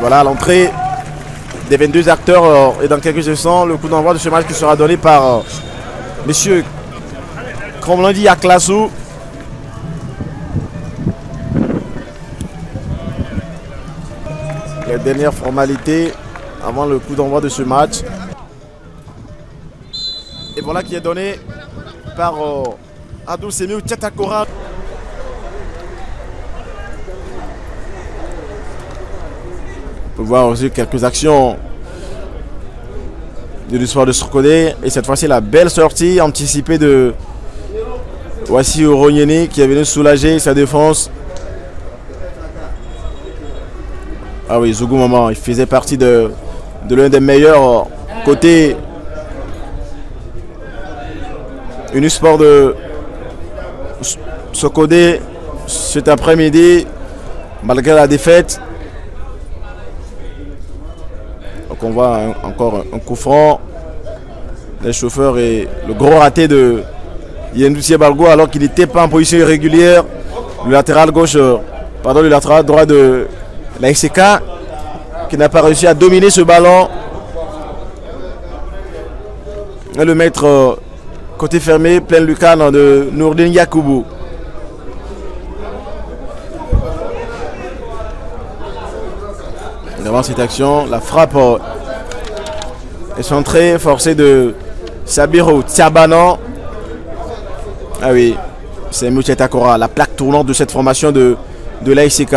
voilà l'entrée des 22 acteurs et dans quelques instants le coup d'envoi de ce match qui sera donné par monsieur, comme l'on dit, Aklasu. Les dernières formalités avant le coup d'envoi de ce match. Et voilà qui est donné par Abdul Semiou Tchatakora. On peut voir aussi quelques actions de l'histoire de Sokodé. Et cette fois-ci, la belle sortie anticipée de Voici Oronyeni qui est venu soulager sa défense. Ah oui, Zougou Maman, il faisait partie de l'un des meilleurs côtés Unisport de Sokodé cet après-midi, malgré la défaite. Donc on voit encore un coup franc des chauffeurs et le gros raté de Yendoutier Balgo alors qu'il n'était pas en position irrégulière. Le latéral gauche, pardon, le latéral droit de la XCK qui n'a pas réussi à dominer ce ballon. Et le mettre côté fermé, plein lucarne de Nourdine Yakoubou. Devant cette action, la frappe est centrée, forcée de Sabiro Tiabanan. Ah oui, c'est Mouchetakora, la plaque tournante de cette formation de l'AICK.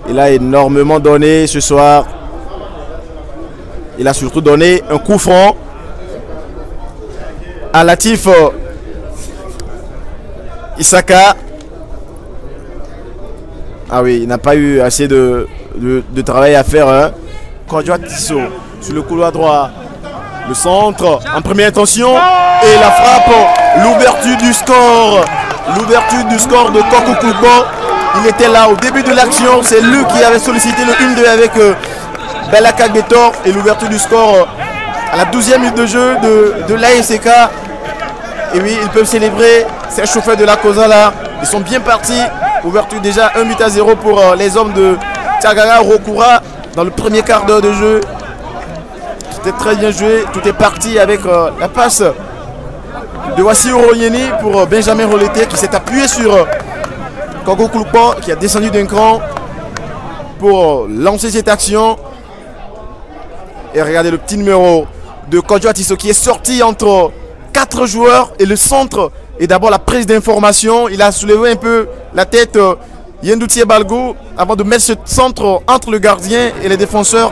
Il a énormément donné ce soir. Il a surtout donné un coup franc à Latif Isaka. Ah oui, il n'a pas eu assez de travail à faire. Hein. Kodjoa Tisso sur le couloir droit. Le centre en première intention. Et la frappe, l'ouverture du score. L'ouverture du score de Koko Koukbo. Il était là au début de l'action. C'est lui qui avait sollicité le 1-2 avec Belaka Getor. Et l'ouverture du score à la 12e minute de jeu de l'ASK. Et oui, ils peuvent célébrer ces chauffeurs de la Cosa là. Ils sont bien partis. Ouverture déjà 1-0 pour les hommes de Tiagara Rokura dans le premier quart d'heure de jeu. C'était très bien joué. Tout est parti avec la passe de Voici Oronyeni pour Benjamin Roleté qui s'est appuyé sur Koko Koulpo qui a descendu d'un cran pour lancer cette action. Et regardez le petit numéro de Kodjoa Tisso qui est sorti entre 4 joueurs et le centre. Et d'abord la prise d'information. Il a soulevé un peu la tête Yendoutier Balgo avant de mettre ce centre entre le gardien et les défenseurs.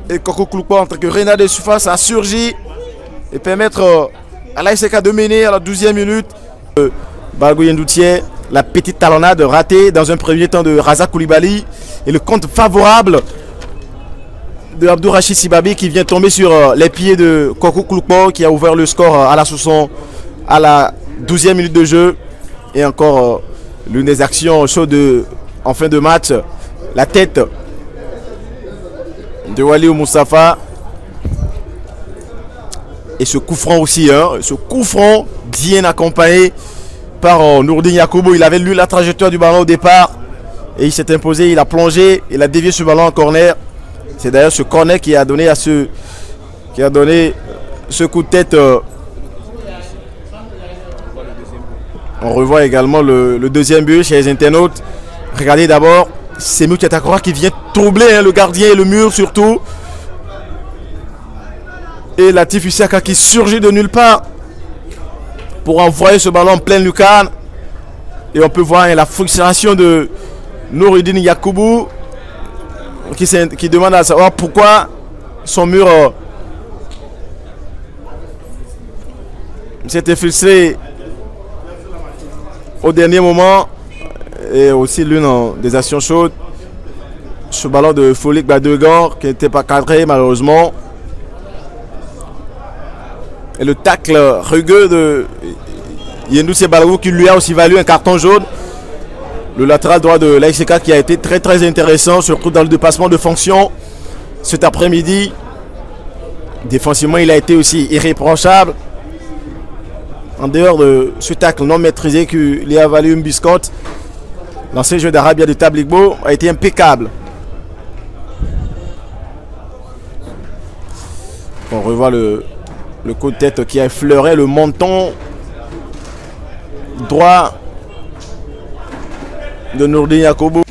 Et Koko Koulpo en tant que renard de surface a surgi et permettre à l'ASK de mener à la 12e minute. Balgo Yendoutier, la petite talonnade ratée dans un premier temps de Razak Koulibaly et le compte favorable de Abdou Rachid Sibabi qui vient tomber sur les pieds de Koko Koulpo qui a ouvert le score à la 60 à la 12e minute de jeu. Et encore l'une des actions chaudes en fin de match, la tête de Waliou Moustapha. Et ce coup franc aussi, hein, ce coup franc bien accompagné par Nourdine Yakoubou. Il avait lu la trajectoire du ballon au départ et il s'est imposé, il a plongé, il a dévié ce ballon en corner. C'est d'ailleurs ce corner qui a donné ce coup de tête. On revoit également le deuxième but chez les internautes. Regardez d'abord, c'est Mouchetakora qui vient troubler le gardien et le mur surtout. Et Latif Isaka qui surgit de nulle part pour envoyer ce ballon en pleine lucarne. Et on peut voir la frustration de Nourdine Yakoubou qui demande à savoir pourquoi son mur s'était frustré au dernier moment. Et aussi l'une des actions chaudes, ce ballon de Folik Badegan qui n'était pas cadré malheureusement. Et le tacle rugueux de Yendoutier Balgo qui lui a aussi valu un carton jaune. Le latéral droit de l'AICK qui a été très très intéressant, surtout dans le dépassement de fonction cet après-midi. Défensivement, il a été aussi irréprochable. En dehors de ce tacle non maîtrisé qui lui a valu une biscotte. L'ancien jeu d'Arabia de Tabligbo a été impeccable. On revoit le coup de tête qui a effleuré le menton droit de Nourdine Yacobo.